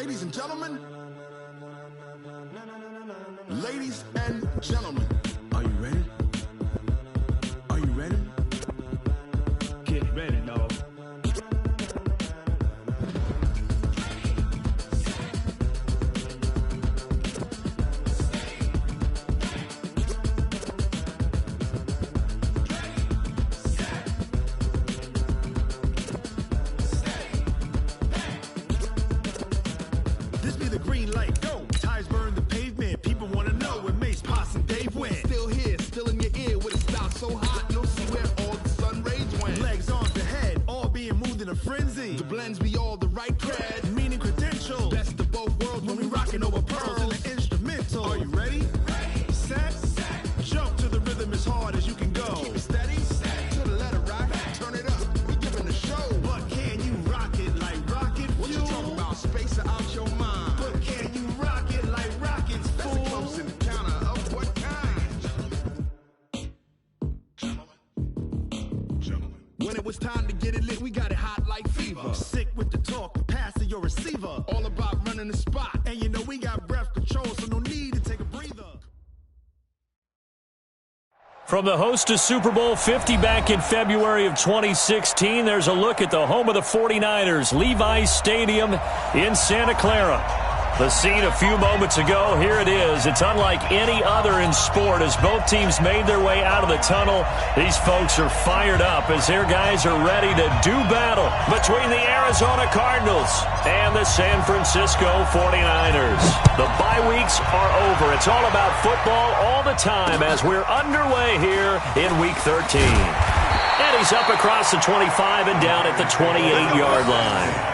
Ladies and gentlemen, ladies and gentlemen, are you ready? Are you ready? Get ready, dog. This be the green light, go. Tires burn the pavement. People want to know where Mace, Posse, and Dave went. Still here, still in your ear with a style so hot. No see where all the sun rays went. Legs on the head, all being moved in a frenzy. The blends be all the right cred, meaning credentials. Best of both worlds when we rocking over pearls in the instrumental. Are you ready? Set, jump to the rhythm as hard as you can go. Keep it steady, to the letter rock. Turn it up, we giving the show. But can you rock it like rocket fuel? What you talking about? Space out your mind. But can you rock it like rockets, fool? That's a close encounter of what kind? Gentlemen. When it was time to get it lit, we got it hot like fever. Sick with the talk, the pass to your receiver. All about running the spot. And you know we got breath control, so no need to take a breather. From the host to Super Bowl 50 back in February of 2016, there's a look at the home of the 49ers, Levi's Stadium in Santa Clara. The scene a few moments ago, here it is. It's unlike any other in sport as both teams made their way out of the tunnel. These folks are fired up as their guys are ready to do battle between the Arizona Cardinals and the San Francisco 49ers. The bye weeks are over. It's all about football all the time as we're underway here in Week 13. And he's up across the 25 and down at the 28-yard line.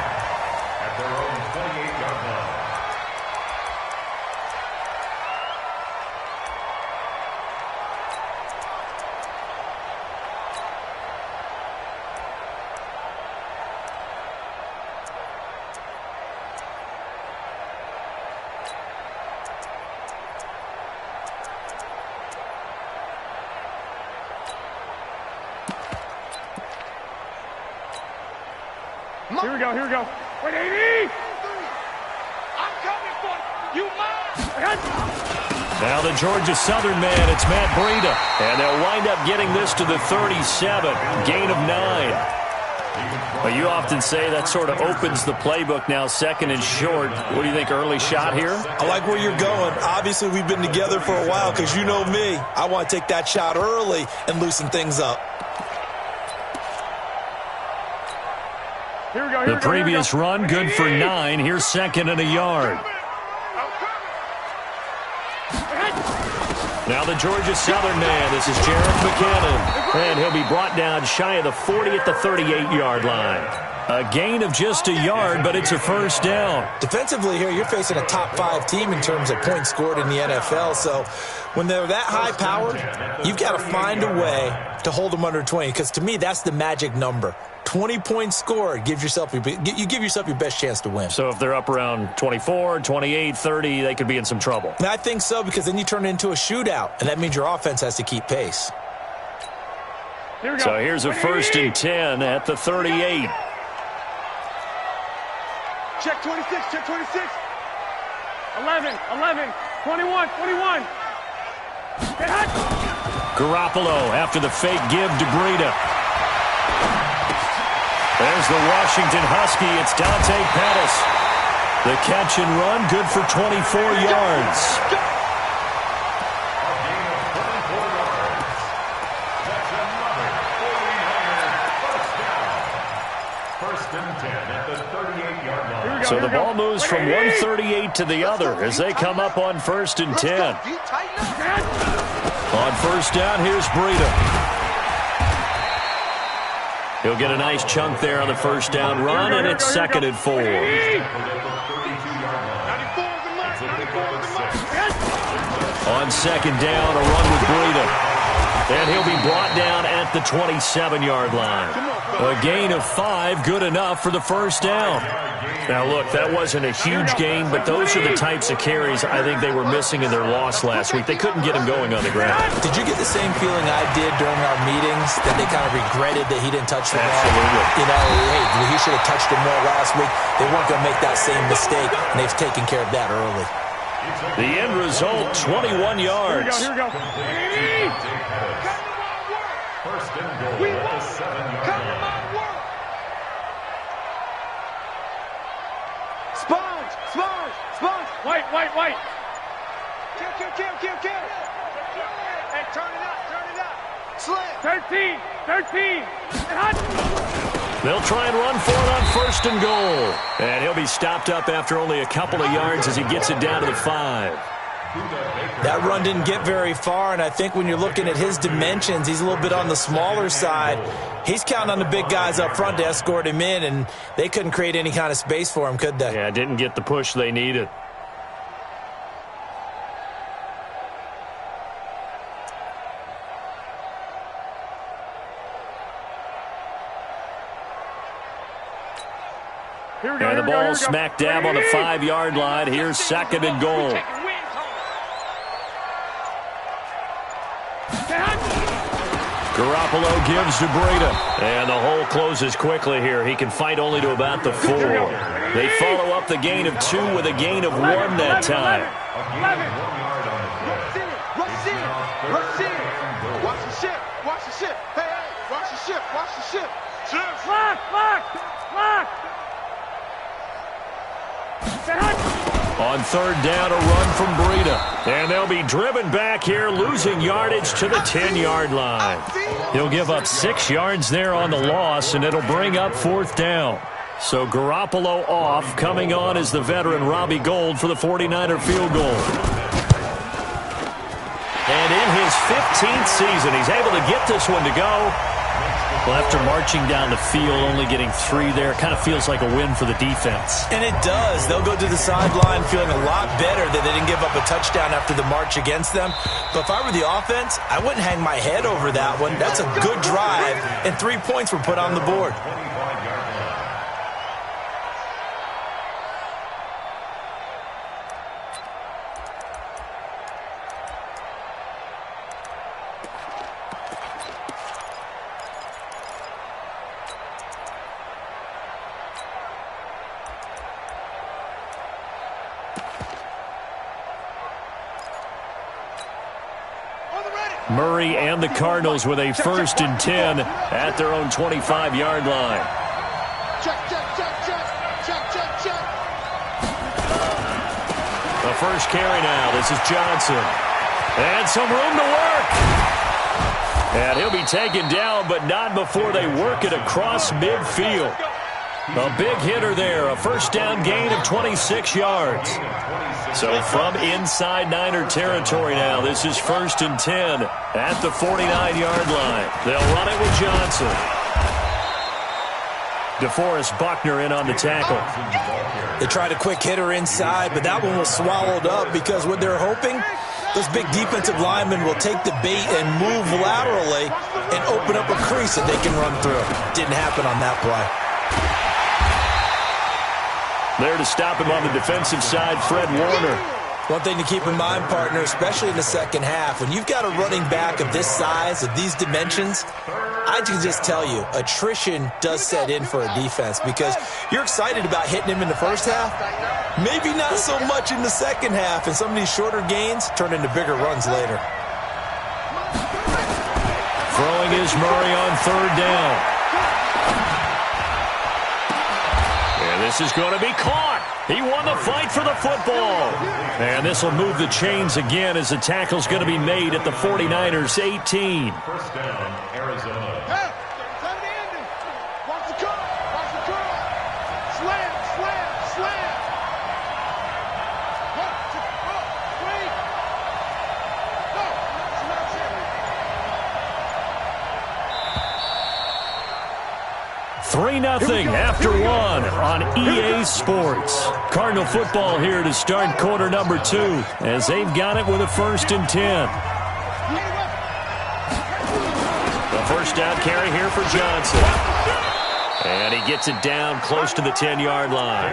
Here we go. Wait, 80! I'm coming for you, mine! Now the Georgia Southern man, it's Matt Breida. And they'll wind up getting this to the 37, gain of 9. But you often say that sort of opens the playbook now, second and short. What do you think, early shot here? I like where you're going. Obviously, we've been together for a while because you know me. I want to take that shot early and loosen things up. The previous run, good for 9. Here's second and a yard. Now the Georgia Southern man. This is Jarek McKinnon. And he'll be brought down shy of the 40 at the 38-yard line. A gain of just a yard, but it's a first down. Defensively here, you're facing a top-5 team in terms of points scored in the NFL. So when they're that high-powered, you've got to find a way to hold them under 20. Because to me, that's the magic number. 20 points scored, you give yourself your best chance to win. So if they're up around 24, 28, 30, they could be in some trouble. And I think so, because then you turn it into a shootout, and that means your offense has to keep pace. So here's a first and 10 at the 38. Check 26, check 26. 11, 21. Get hot. Garoppolo after the fake give to Breida. There's the Washington Husky. It's Dante Pettis. The catch and run, good for 24 yards. So the ball moves from 138 to the other as they come up on first and 10. On first down, here's Breida. He'll get a nice chunk there on the first down run, and it's second and 4. On second down, a run with Breida. And he'll be brought down at at the 27-yard line. A gain of 5, good enough for the first down. Now, look, that wasn't a huge gain, but those are the types of carries I think they were missing in their loss last week. They couldn't get him going on the ground. Did you get the same feeling I did during our meetings, that they kind of regretted that he didn't touch the ball? Absolutely. You know, hey, he should have touched it more last week. They weren't going to make that same mistake, and they've taken care of that early. The end result, 21 yards. Here we go. First and goal at the 7-yard line. Sponge. White. Kill. Hey, turn it up. Slam. 13. Hot. They'll try and run for it on first and goal. And he'll be stopped up after only a couple of yards as he gets it down to the 5. That run didn't get very far, and I think when you're looking at his dimensions, he's a little bit on the smaller side. He's counting on the big guys up front to escort him in, and they couldn't create any kind of space for him, could they? Yeah, didn't get the push they needed. And the ball smack dab on the 5-yard line. Here's second and goal. Garoppolo gives to Breida. And the hole closes quickly here. He can fight only to about the 4. They follow up the gain of 2 with a gain of 1 that time. Rush in. Watch the ship. Hey, watch the ship. Lock. On third down, a run from Breida. And they'll be driven back here, losing yardage to the 10-yard line. He'll give up 6 yards there on the loss, and it'll bring up fourth down. So Garoppolo off. Coming on is the veteran Robbie Gould for the 49er field goal. And in his 15th season, he's able to get this one to go. Well, after marching down the field, only getting 3 there, kind of feels like a win for the defense. And it does. They'll go to the sideline feeling a lot better that they didn't give up a touchdown after the march against them. But if I were the offense, I wouldn't hang my head over that one. That's a good drive, and 3 points were put on the board. Murray and the Cardinals with a first and 10 at their own 25-yard line. Check. The first carry now. This is Johnson. And some room to work. And he'll be taken down, but not before they work it across midfield. A big hitter there. A first down gain of 26 yards. So from inside Niner territory now, this is first and 10 at the 49-yard line. They'll run it with Johnson. DeForest Buckner in on the tackle. They tried a quick hitter inside, but that one was swallowed up because what they're hoping, those big defensive linemen will take the bait and move laterally and open up a crease that they can run through. Didn't happen on that play. There to stop him on the defensive side, Fred Warner. One thing to keep in mind, partner, especially in the second half, when you've got a running back of this size, of these dimensions, I can just tell you, attrition does set in for a defense because you're excited about hitting him in the first half, maybe not so much in the second half, and some of these shorter gains turn into bigger runs later. Throwing is Murray on third down. This is going to be caught. He won the fight for the football. And this will move the chains again as the tackle's going to be made at the 49ers 18. First down, Arizona. Hey, time to end it. Watch the curl. Slam. 1, 2, 3. Go. 3-0 after 1 on EA Sports. Cardinal football here to start quarter number 2 as they've got it with a first and 10. The first first down carry here for Johnson. And he gets it down close to the 10-yard line.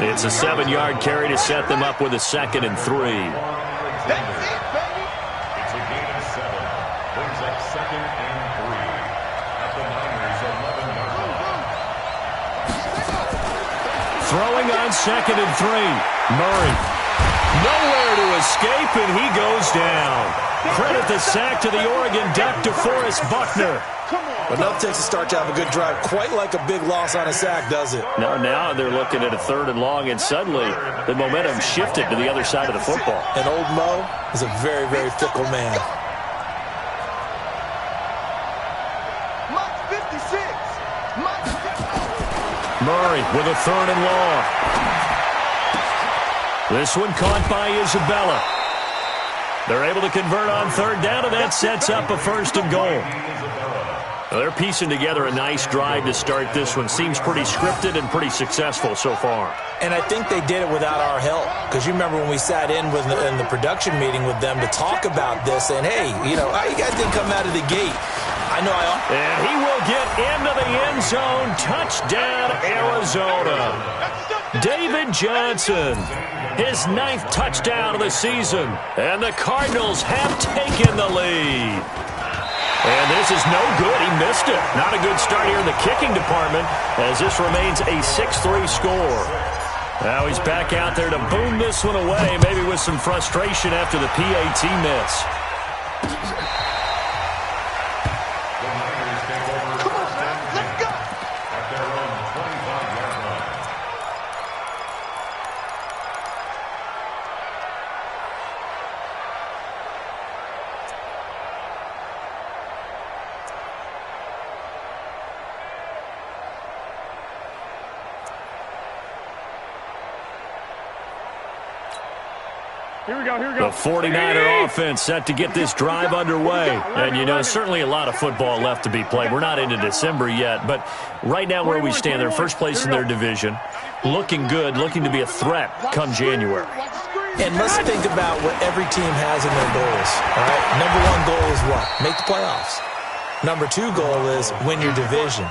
It's a 7-yard carry to set them up with a 2nd and 3. That's it, baby. It's a gain of 7. Brings up 2nd and 3 at the Niners' 11-yard line. Throwing on 2nd and 3. Murray. Nowhere to escape, and he goes down. Credit the sack to the Oregon Duck, DeForest Buckner. Enough takes a start to have a good drive. Quite like a big loss on a sack, does it? No, now they're looking at a 3rd and long, and suddenly the momentum shifted to the other side of the football. And old Mo is a very, very fickle man. Mike 56. Mike 56. Murray with a 3rd and long. This one caught by Isabella. They're able to convert on 3rd down, and that sets up a 1st and goal. Well, they're piecing together a nice drive to start this one. Seems pretty scripted and pretty successful so far. And I think they did it without our help. Because you remember when we sat in the production meeting with them to talk about this, and hey, you know, you guys didn't come out of the gate. I know And he will get into the end zone. Touchdown, Arizona. David Johnson, his 9th touchdown of the season. And the Cardinals have taken the lead. And this is no good. He missed it. Not a good start here in the kicking department as this remains a 6-3 score. Now he's back out there to boom this one away, maybe with some frustration after the PAT miss. Here we go, here we go. The 49er offense set to get this drive underway. And, you know, certainly a lot of football left to be played. We're not into December yet, but right now where we stand, they're first place in their division. Looking good, looking to be a threat come January. And let's think about what every team has in their goals. All right? Number 1 goal is what? Make the playoffs. Number 2 goal is win your division.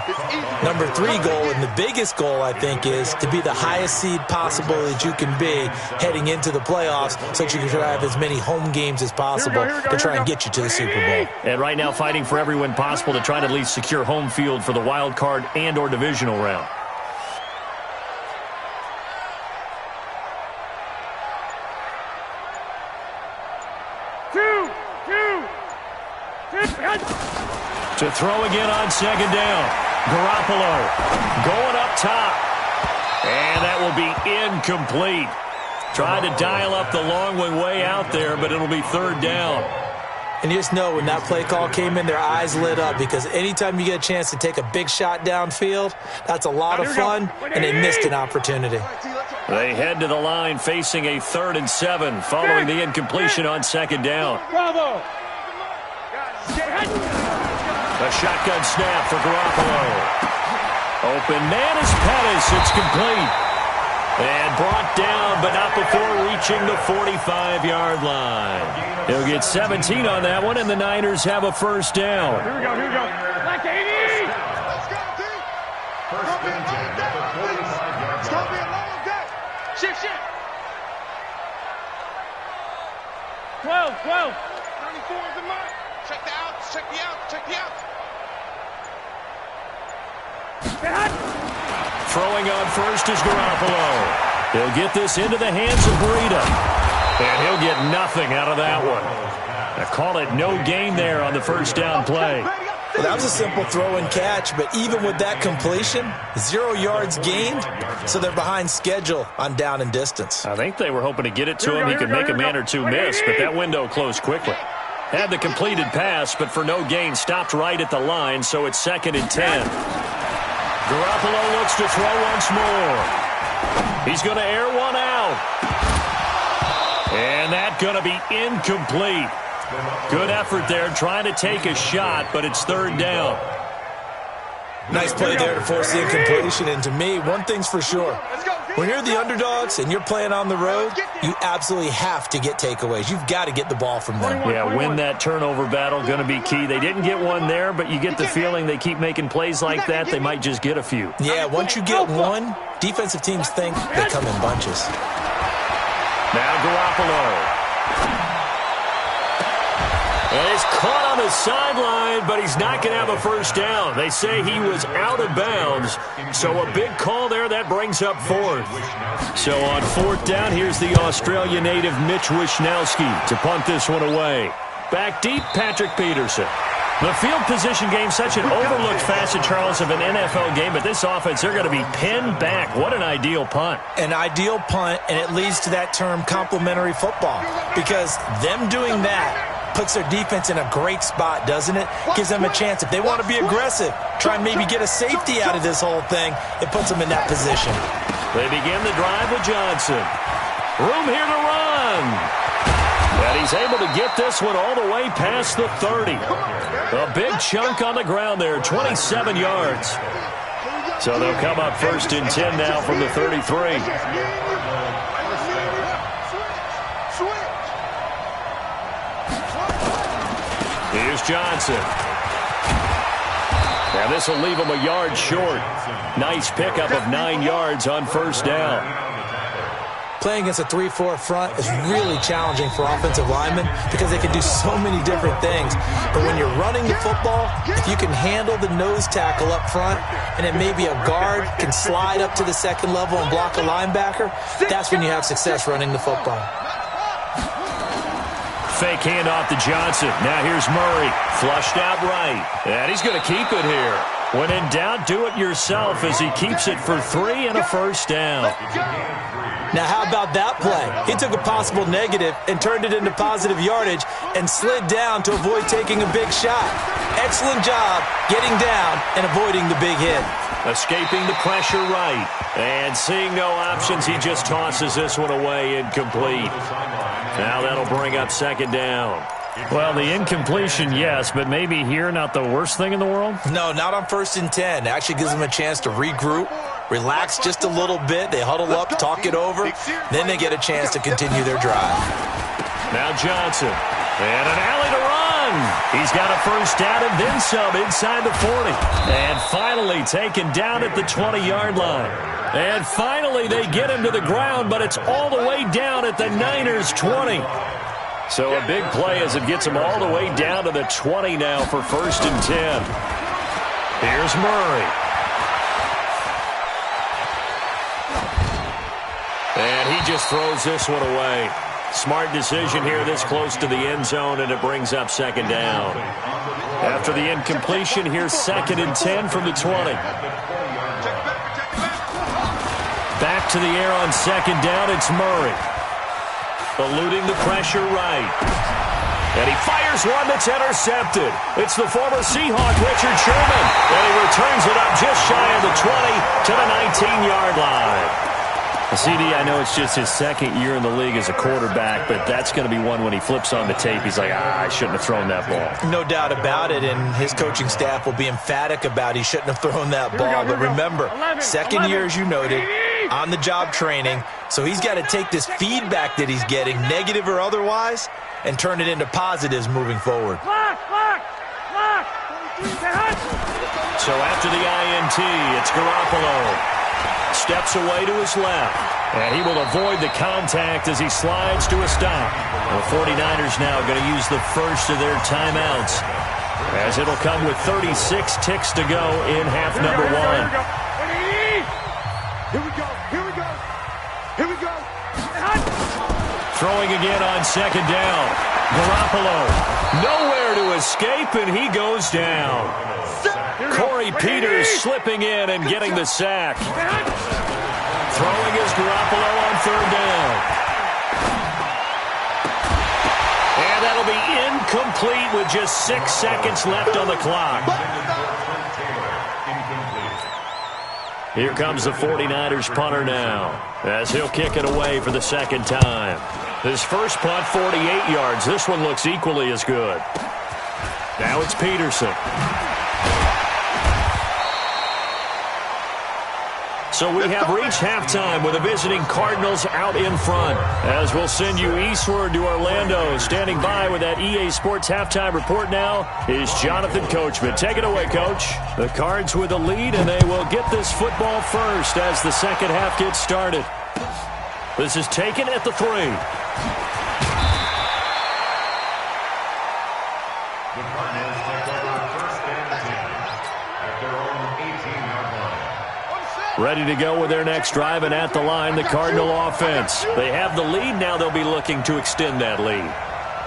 Number 3 goal, and the biggest goal, I think, is to be the highest seed possible that you can be heading into the playoffs so that you can try to have as many home games as possible to try and get you to the Super Bowl. And right now fighting for every win possible to try to at least secure home field for the wild card and or divisional round. To throw again on 2nd down. Garoppolo going up top. And that will be incomplete. Tried to dial up the long one way out there, but it'll be 3rd down. And you just know when that play call came in, their eyes lit up because anytime you get a chance to take a big shot downfield, that's a lot of fun, and they missed an opportunity. They head to the line facing a 3rd and 7 following the incompletion on 2nd down. Bravo. A shotgun snap for Garoppolo. Open man is Pettis. It's complete. And brought down, but not before reaching the 45-yard line. He'll get 17 on that one, and the Niners have a 1st down. Here we go, here we go. Like 80. Let's go, D. First and 10 at the 45-yard It's going to be line. a long day. Shift. 12. 94 is the mark. Check the outs, check the outs. Throwing on first is Garoppolo. He'll get this into the hands of Breida. And he'll get nothing out of that one. I call it no gain there on the 1st down play. Well, that was a simple throw and catch, but even with that completion, 0 yards gained, so they're behind schedule on down and distance. I think they were hoping to get it to him. He could make a man or two miss, but that window closed quickly. Had the completed pass, but for no gain, stopped right at the line, so it's 2nd and 10. Garoppolo looks to throw once more. He's going to air one out. And that's going to be incomplete. Good effort there, trying to take a shot, but it's 3rd down. Nice play there to force the incompletion, and to me, one thing's for sure. Let's go, D. When you're the underdogs and you're playing on the road, you absolutely have to get takeaways. You've got to get the ball from them. Yeah, win that turnover battle, going to be key. They didn't get one there, but you get the feeling they keep making plays like that, they might just get a few. Yeah, once you get one, defensive teams think they come in bunches. Now Garoppolo. And he's caught on the sideline, but he's not going to have a first down. They say he was out of bounds, so a big call there. That brings up fourth. So on fourth down, here's the Australia native Mitch Wishnowsky to punt this one away. Back deep, Patrick Peterson. The field position game, such an overlooked facet, Charles, of an NFL game, but this offense, they're going to be pinned back. What an ideal punt. An ideal punt, and it leads to that term complementary football, because them doing that puts their defense in a great spot, doesn't it? Gives them a chance. If they want to be aggressive, try and maybe get a safety out of this whole thing, it puts them in that position. They begin the drive with Johnson. Room here to run. And he's able to get this one all the way past the 30. A big chunk on the ground there, 27 yards. So they'll come up first and 10 now from the 33. Here's Johnson. And this will leave him a yard short. Nice pickup of 9 yards on first down. Playing against a 3-4 front is really challenging for offensive linemen because they can do so many different things. But when you're running the football, if you can handle the nose tackle up front and then maybe a guard can slide up to the second level and block a linebacker, that's when you have success running the football. Fake handoff to Johnson. Now here's Murray. Flushed out right. And he's going to keep it here. When in doubt, do it yourself as he keeps it for 3 and a first down. Now, how about that play? He took a possible negative and turned it into positive yardage and slid down to avoid taking a big shot. Excellent job getting down and avoiding the big hit. Escaping the pressure right. And seeing no options, he just tosses this one away incomplete. Now that'll bring up second down. Well, the incompletion, yes, but maybe here not the worst thing in the world? No, not on first and 10. It actually gives them a chance to regroup, relax just a little bit. They huddle up, talk it over. Then they get a chance to continue their drive. Now Johnson. And an alley to run. He's got a first down and then some inside the 40. And finally taken down at the 20-yard line. And finally they get him to the ground, but it's all the way down at the Niners' 20. So a big play as it gets him all the way down to the 20 now for first and 10. Here's Murray. And he just throws this one away. Smart decision here this close to the end zone, and it brings up second down. After the incompletion, here's second and 10 from the 20. Back to the air on second down, it's Murray. Eluding the pressure right. And he fires one that's intercepted. It's the former Seahawk, Richard Sherman. And he returns it up just shy of the 20 to the 19-yard line. CD, I know it's just his second year in the league as a quarterback, but that's going to be one when he flips on the tape. He's like, I shouldn't have thrown that ball. No doubt about it, and his coaching staff will be emphatic about he shouldn't have thrown that ball. But remember, second year, as you noted, on-the-job training, so he's got to take this feedback that he's getting, negative or otherwise, and turn it into positives moving forward. So after the INT, it's Garoppolo. Steps away to his left. And he will avoid the contact as he slides to a stop. The 49ers now going to use the first of their timeouts, as it'll come with 36 ticks to go in half number one. Here we go. Here we go. Here we go. Throwing again on second down. Garoppolo nowhere to escape, and he goes down. Corey Peters slipping in and getting the sack. Throwing is Garoppolo on third down. And that'll be incomplete with just 6 seconds left on the clock. Here comes the 49ers punter now, as he'll kick it away for the second time. His first punt, 48 yards. This one looks equally as good. Now it's Peterson. So we have reached halftime with the visiting Cardinals out in front. As we'll send you eastward to Orlando. Standing by with that EA Sports halftime report now is Jonathan Coachman. Take it away, Coach. The Cards with the lead, and they will get this football first as the second half gets started. This is taken at the 3. Ready to go with their next drive, and at the line, the Cardinal offense. They have the lead. Now they'll be looking to extend that lead.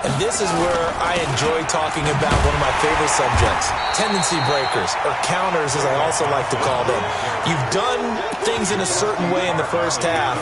And this is where I enjoy talking about one of my favorite subjects, tendency breakers, or counters as I also like to call them. You've done things in a certain way in the first half,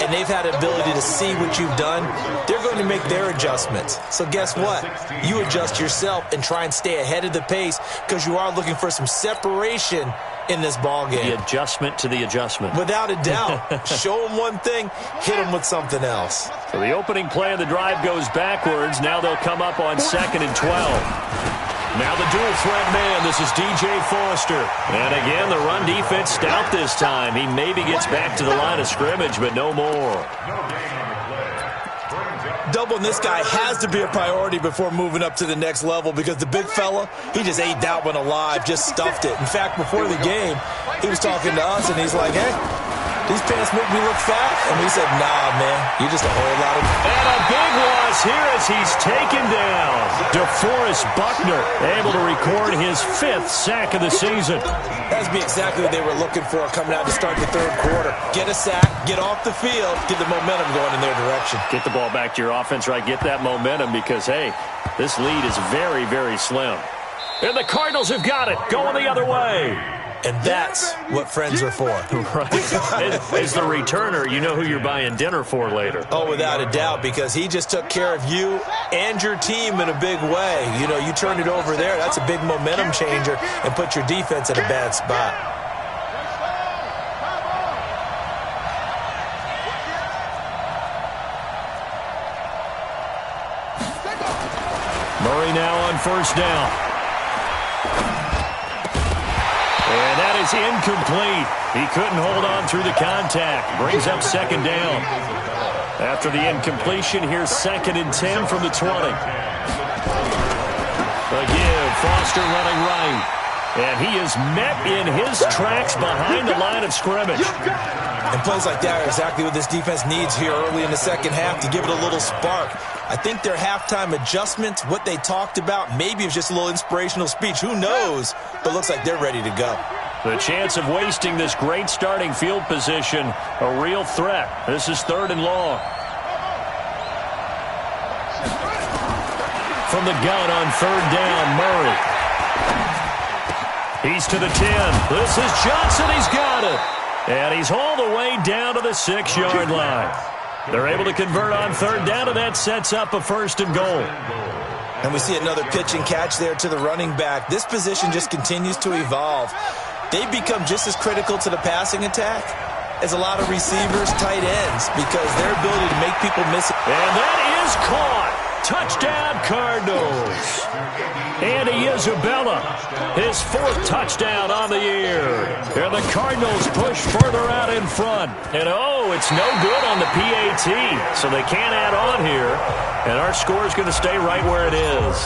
and they've had the ability to see what you've done. They're going to make their adjustments. So guess what? You adjust yourself and try and stay ahead of the pace because you are looking for some separation in this ball game. The adjustment to the adjustment. Without a doubt. Show them one thing, hit them with something else. So the opening play of the drive goes backwards. Now they'll come up on 2nd and 12. Now the dual threat man. This is DJ Foster. And again, the run defense stout this time. He maybe gets back to the line of scrimmage, but no more. Doubling this guy has to be a priority before moving up to the next level because the big fella, he just ate that one alive, just stuffed it. In fact, before the game, he was talking to us, and he's like, hey, these pants make me look fat. And we said, nah, man, you're just a whole lot of... And a big loss here as he's taken down. DeForest Buckner able to record his 5th sack of the season. That'd be exactly what they were looking for coming out to start the third quarter. Get a sack, get off the field, get the momentum going in their direction. Get the ball back to your offense, right? Get that momentum because, hey, this lead is very, very slim. And the Cardinals have got it, going the other way. And that's what friends are for. Right. As the returner, you know who you're buying dinner for later. Oh, without a doubt, because he just took care of you and your team in a big way. You know, you turned it over there. That's a big momentum changer and put your defense in a bad spot. Murray now on 1st down. And that is incomplete. He couldn't hold on through the contact. Brings up 2nd down. After the incompletion, here's 2nd and 10 from the 20. Again, Foster running right. And he is met in his tracks behind the line of scrimmage. And plays like that are exactly what this defense needs here early in the second half to give it a little spark. I think their halftime adjustments, what they talked about, maybe it was just a little inspirational speech. Who knows? But looks like they're ready to go. The chance of wasting this great starting field position, a real threat. This is 3rd and long. From the gun on 3rd down, Murray. He's to the 10. This is Johnson. He's got it. And he's all the way down to the 6-yard line. They're able to convert on 3rd down, and that sets up a 1st and goal. And we see another pitch and catch there to the running back. This position just continues to evolve. They become just as critical to the passing attack as a lot of receivers, tight ends, because their ability to make people miss it. And that is caught. Touchdown, Cardinals. Andy Isabella, his 4th touchdown on the year. And the Cardinals push further out in front. And, oh, it's no good on the PAT, so they can't add on here. And our score is going to stay right where it is.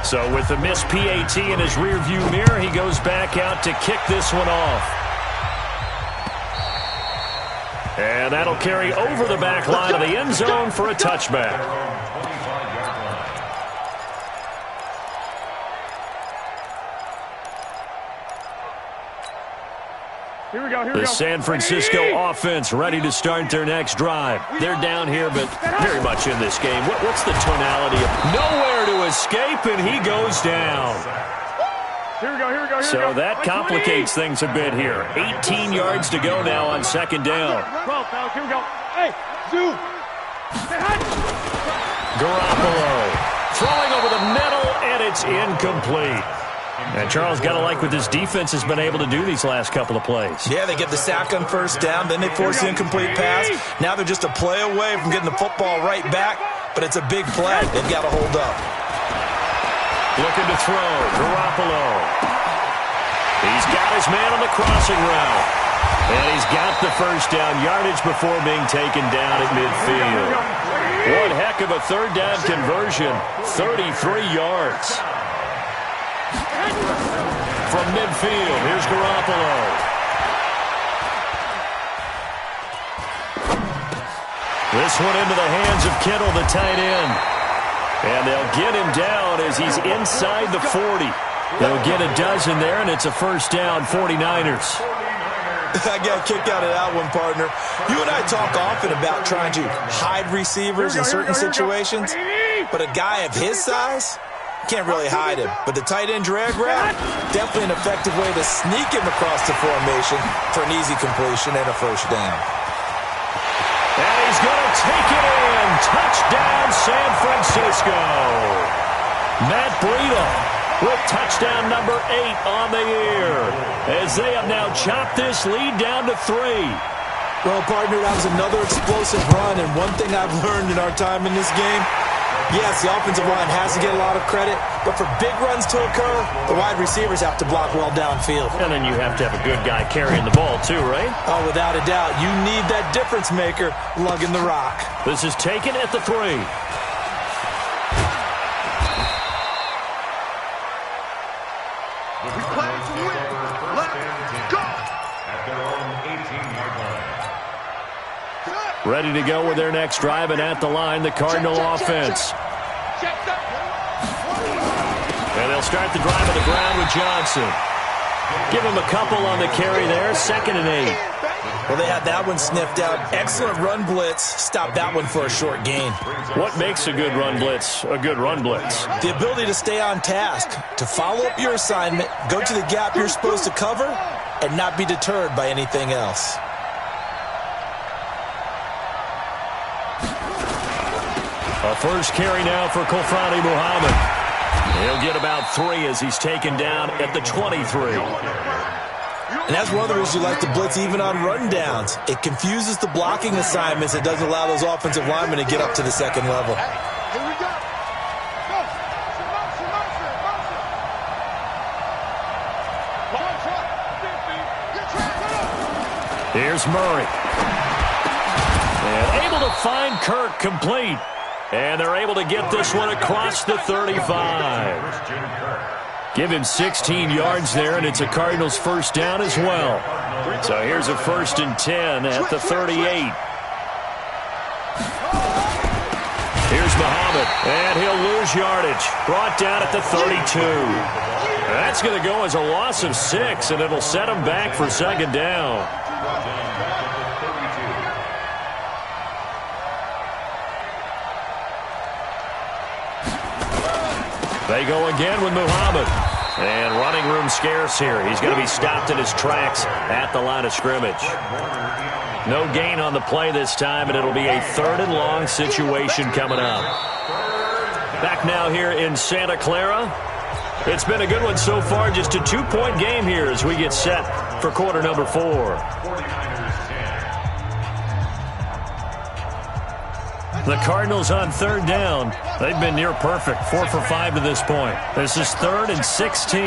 So with the missed PAT in his rearview mirror, he goes back out to kick this one off. And that'll carry over the back line of the end zone for a touchback. Here we go, here we The go. San Francisco offense ready to start their next drive. They're down here, but very much in this game. What's the tonality of nowhere to escape, and he goes down. Here we go, here we go, here we go. So that complicates things a bit here. 18 yards to go now on 2nd down. 12, fellas, here we go. Hey, zoom. Say hi. Garoppolo throwing over the middle, and it's incomplete. And Charles, got to like what this defense has been able to do these last couple of plays. Yeah, they get the sack on 1st down, then they force the incomplete pass. Now they're just a play away from getting the football right back, but it's a big play. They've got to hold up. Looking to throw, Garoppolo. He's got his man on the crossing route. And he's got the first down yardage before being taken down at midfield. One heck of a third down conversion, 33 yards. From midfield, here's Garoppolo. This one into the hands of Kittle, the tight end. And they'll get him down as he's inside the 40. They'll get a dozen there, and it's a first down, 49ers. I got a kick out of that one, partner. You and I talk often about trying to hide receivers in certain situations, but a guy of his size can't really hide him. But the tight end drag route, definitely an effective way to sneak him across the formation for an easy completion and a first down. And he's going to take it in. Touchdown, San Francisco. Matt Breida with touchdown number 8 on the year, as they have now chopped this lead down to 3. Well, partner, that was another explosive run, and one thing I've learned in our time in this game, yes, the offensive line has to get a lot of credit, but for big runs to occur, the wide receivers have to block well downfield. And then you have to have a good guy carrying the ball too, right? Oh, without a doubt. You need that difference maker lugging the rock. This is taken at the 3. We play to win. Let's go. At their own 18-yard line. Ready to go with their next drive, and at the line, the Cardinal offense. And they'll start the drive on the ground with Johnson. Give him a couple on the carry there, 2nd and 8. Well, they had that one sniffed out. Excellent run blitz. Stop that one for a short gain. What makes a good run blitz a good run blitz? The ability to stay on task, to follow up your assignment, go to the gap you're supposed to cover, and not be deterred by anything else. A first carry now for Kofrani Muhammad. He'll get about 3 as he's taken down at the 23. And that's one of the reasons you like to blitz even on rundowns. It confuses the blocking assignments. It doesn't allow those offensive linemen to get up to the second level. Here we go. Here's Murray. And able to find Kirk complete. And they're able to get this one across the 35. Give him 16 yards there, and it's a Cardinals first down as well. So here's a 1st and 10 at the 38. Here's Muhammad, and he'll lose yardage. Brought down at the 32. That's going to go as a loss of 6, and it'll set him back for 2nd down. They go again with Muhammad. And running room scarce here. He's going to be stopped in his tracks at the line of scrimmage. No gain on the play this time, and it'll be a 3rd and long situation coming up. Back now here in Santa Clara. It's been a good one so far. Just a 2-point game here as we get set for quarter number 4. The Cardinals on 3rd down. They've been near perfect, 4 for 5 to this point. This is 3rd and 16.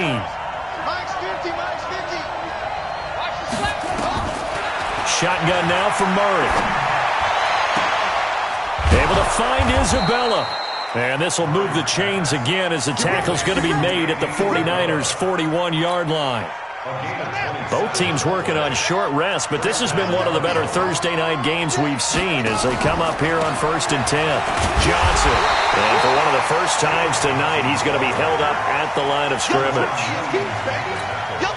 Shotgun now from Murray. Able to find Isabella. And this will move the chains again as the tackle's going to be made at the 49ers' 41-yard line. Both teams working on short rest, but this has been one of the better Thursday night games we've seen as they come up here on 1st and 10. Johnson, and for one of the first times tonight, he's going to be held up at the line of scrimmage.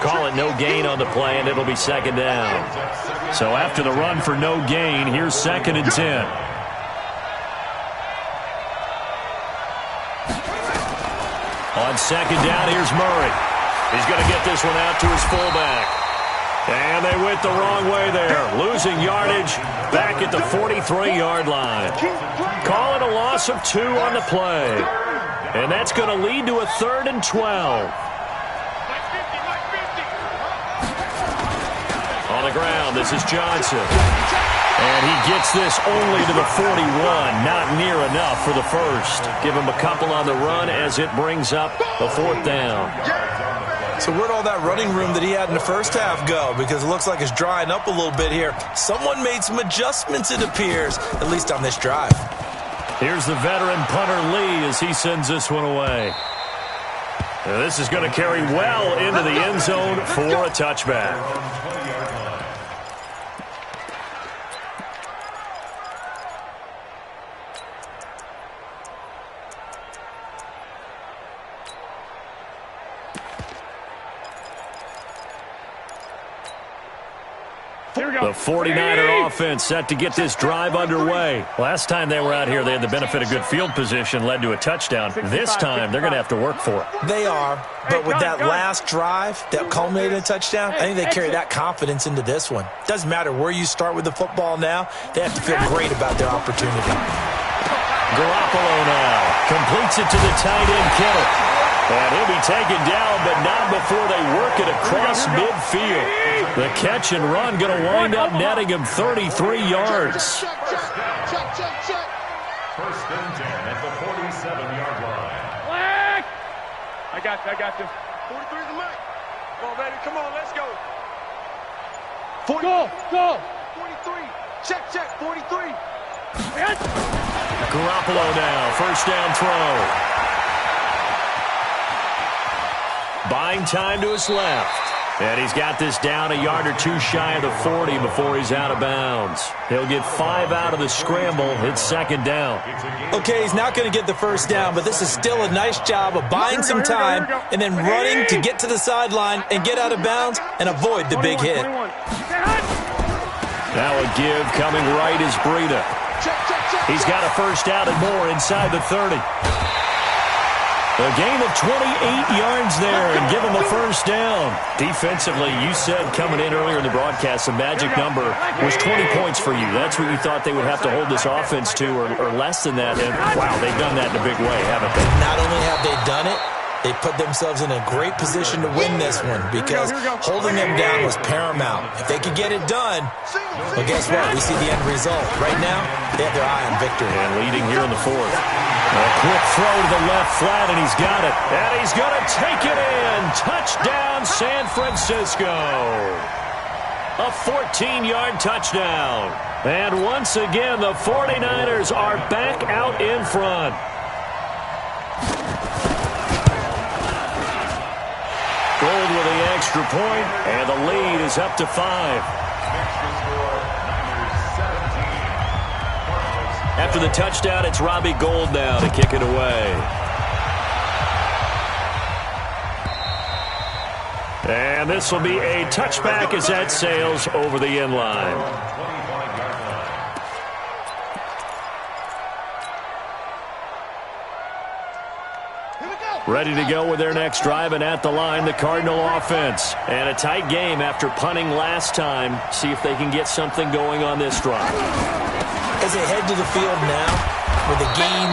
Call it no gain on the play, and it'll be 2nd down. So after the run for no gain, here's 2nd and 10. On 2nd down, here's Murray. He's going to get this one out to his fullback. And they went the wrong way there. Losing yardage back at the 43-yard line. Call it a loss of 2 on the play. And that's going to lead to a 3rd and 12. On the ground, this is Johnson. And he gets this only to the 41. Not near enough for the first. Give him a couple on the run as it brings up a 4th down. So where'd all that running room that he had in the first half go? Because it looks like it's drying up a little bit here. Someone made some adjustments, it appears, at least on this drive. Here's the veteran punter Lee as he sends this one away. Now this is going to carry well into the end zone for a touchback. The 49er offense set to get this drive underway. Last time they were out here, they had the benefit of good field position, led to a touchdown. This time, they're going to have to work for it. They are, but with that last drive that culminated in a touchdown, I think they carry that confidence into this one. Doesn't matter where you start with the football now, they have to feel great about their opportunity. Garoppolo now completes it to the tight end Kittle. And he'll be taken down, but not before they work it across midfield. The catch and run going to wind up netting him 33 yards. First and 10 at the 47-yard line. I got you. 43 is the mic. Come on, baby. Come on, let's go. Go. 43. Check. 43. Garoppolo now, first down throw. Buying time to his left. And he's got this down a yard or two shy of the 40 before he's out of bounds. He'll get 5 out of the scramble. It's second down. Okay, he's not going to get the first down, but this is still a nice job of buying some time and then running to get to the sideline and get out of bounds and avoid the big hit. Now a give coming right is Breida. He's got a first down and more inside the 30. A gain of 28 yards there and give him a first down. Defensively, you said coming in earlier in the broadcast, the magic number was 20 points for you. That's what you thought they would have to hold this offense to or less than that. And, wow, they've done that in a big way, haven't they? Not only have they done it, they put themselves in a great position to win this one because holding them down was paramount. If they could get it done, well, guess what? We see the end result. Right now, they have their eye on victory. And leading here in the fourth. A quick throw to the left flat, and he's got it. And he's going to take it in. Touchdown, San Francisco. A 14-yard touchdown. And once again, the 49ers are back out in front. Gold with the extra point, and the lead is up to 5. After the touchdown, it's Robbie Gould now to kick it away. And this will be a touchback as that sails over the end line. Ready to go with their next drive, and at the line, the Cardinal offense. And a tight game after punting last time. See if they can get something going on this drive. As they head to the field now, with the game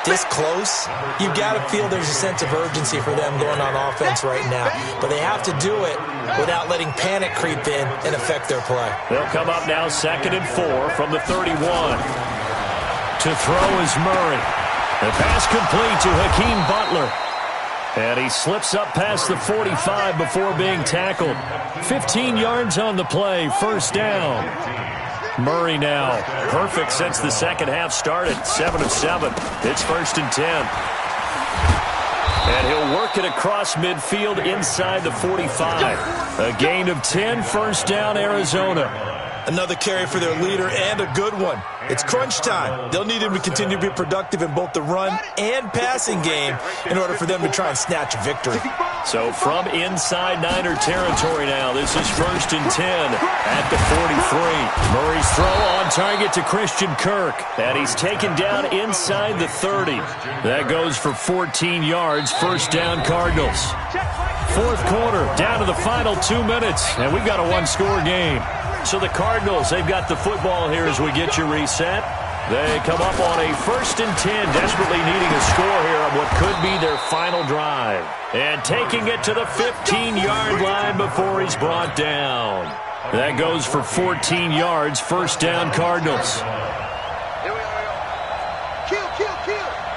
this close, you've got to feel there's a sense of urgency for them going on offense right now. But they have to do it without letting panic creep in and affect their play. They'll come up now 2nd and 4 from the 31. To throw is Murray. The pass complete to Hakeem Butler. And he slips up past the 45 before being tackled. 15 yards on the play, first down. Murray now, perfect since the second half started, 7 of 7. It's 1st and 10. And he'll work it across midfield inside the 45. A gain of 10, first down, Arizona. Another carry for their leader and a good one. It's crunch time. They'll need him to continue to be productive in both the run and passing game in order for them to try and snatch a victory. So from inside Niner territory now, this is 1st and 10 at the 43. Murray's throw on target to Christian Kirk. And he's taken down inside the 30. That goes for 14 yards, first down Cardinals. Fourth quarter, down to the final 2 minutes, and we've got a one-score game. So the Cardinals, they've got the football here as we get you reset. They come up on a 1st and 10, desperately needing a score here on what could be their final drive. And taking it to the 15-yard line before he's brought down. That goes for 14 yards, first down Cardinals. Here we are. Kill.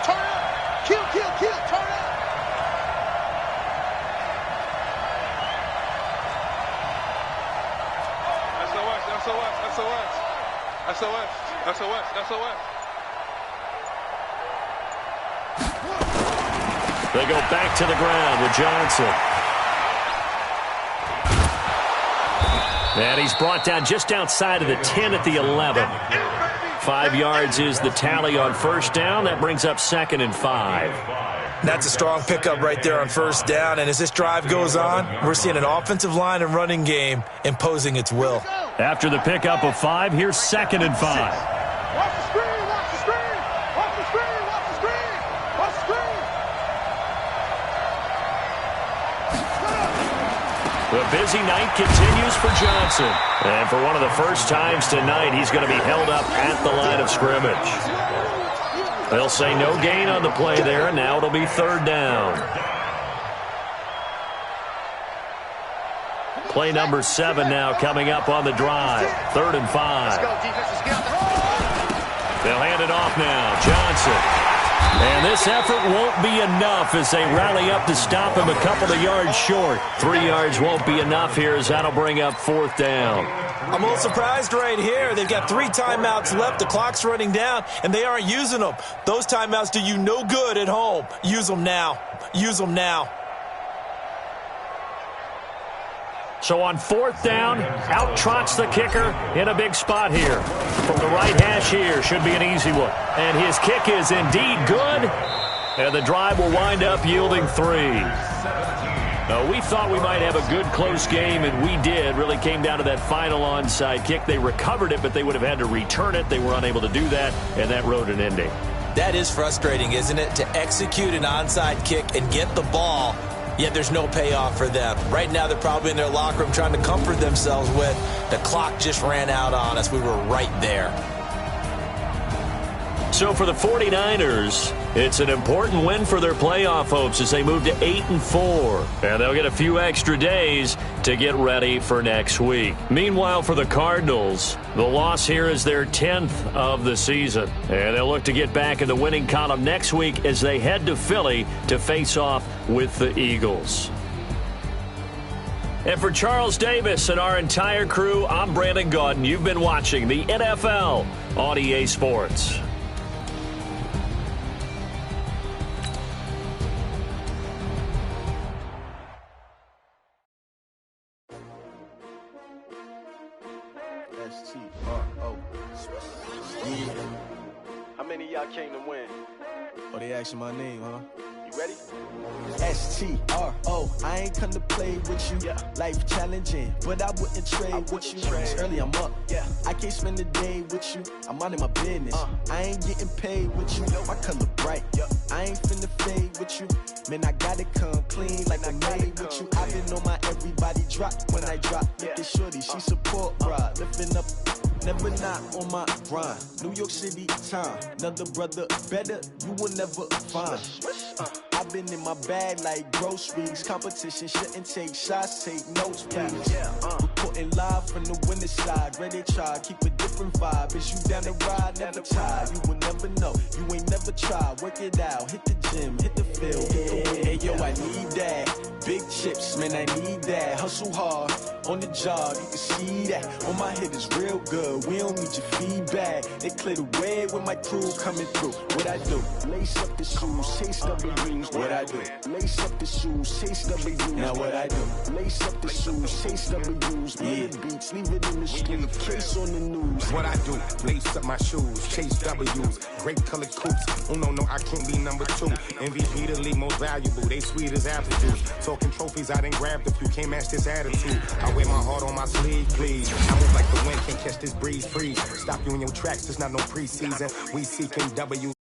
Turn up. Kill. Turn up. SOS. SOS. SOS. They go back to the ground with Johnson. And he's brought down just outside of the 10 at the 11. 5 yards is the tally on first down. That brings up 2nd and 5. That's a strong pickup right there on first down. And as this drive goes on, we're seeing an offensive line and running game imposing its will. After the pickup of 5, here's 2nd and 5. Watch the screen. Watch the screen. Watch the screen. Watch the screen. Watch the screen. The busy night continues for Johnson. And for one of the first times tonight, he's going to be held up at the line of scrimmage. They'll say no gain on the play there, and now it'll be 3rd down. Play number 7 now coming up on the drive. 3rd and 5. They'll hand it off now. Johnson. And this effort won't be enough as they rally up to stop him a couple of yards short. 3 yards won't be enough here as that'll bring up 4th down. I'm a little surprised right here. They've got 3 timeouts left. The clock's running down, and they aren't using them. Those timeouts do you no good at home. Use them now. Use them now. So on 4th down, out trots the kicker in a big spot here. From the right hash here, should be an easy one. And his kick is indeed good. And the drive will wind up yielding 3. We thought we might have a good close game, and we did. Really came down to that final onside kick. They recovered it, but they would have had to return it. They were unable to do that, and that wrote an ending. That is frustrating, isn't it? To execute an onside kick and get the ball, yet there's no payoff for them. Right now, they're probably in their locker room trying to comfort themselves with, the clock just ran out on us. We were right there. So for the 49ers, it's an important win for their playoff hopes as they move to 8-4. And they'll get a few extra days to get ready for next week. Meanwhile, for the Cardinals, the loss here is their 10th of the season. And they'll look to get back in the winning column next week as they head to Philly to face off with the Eagles. And for Charles Davis and our entire crew, I'm Brandon Gaudin. You've been watching the NFL on EA Sports. S-T-R-O. How many of y'all came to win? Oh, they asking my name, huh? You ready? S-T-R-O. I ain't come to play with you. Yeah. Life challenging, but I wouldn't trade with you. It's early, I'm up. Yeah. I can't spend the day with you. I'm minding my business. I ain't getting paid with you. My color bright. Yeah. I ain't finna fade with you. Man, I gotta come clean like I'm made with you. I've been on my everybody drop when I drop. Look at shorty, she support ride. Lifting up, never not on my grind. New York City time. Another brother better, you will never find. I've been in my bag like groceries. Competition shouldn't take shots, take notes, please. Reporting live from the winning side. Ready to try, keep a different vibe. Is you down the ride, never tired. You will never know, you ain't never tried. Work it out, hit the gym, hit the field. Hey, yo, I need that. Big chips, man, I need that. Hustle hard, on the job, you can see that. On my head is real good, we don't need your feedback. They clear the way with my crew coming through. What I do? Lace up the shoes, chase W's. What I do? Lace up the shoes, chase W's. Now what I do? Lace up the shoes, chase W's. Yeah. Beats, leave it in the street, case on the news. What I do? Lace up my shoes, chase W's. Great colored coops. Oh no, I can't be number 2. MVP the league most valuable. They sweet as apple juice. Talking trophies, I didn't grab the few. Can't match this attitude. I wear my heart on my sleeve, please. I move like the wind, can't catch this breeze, freeze. Stop you in your tracks, there's not no preseason. We seeking W's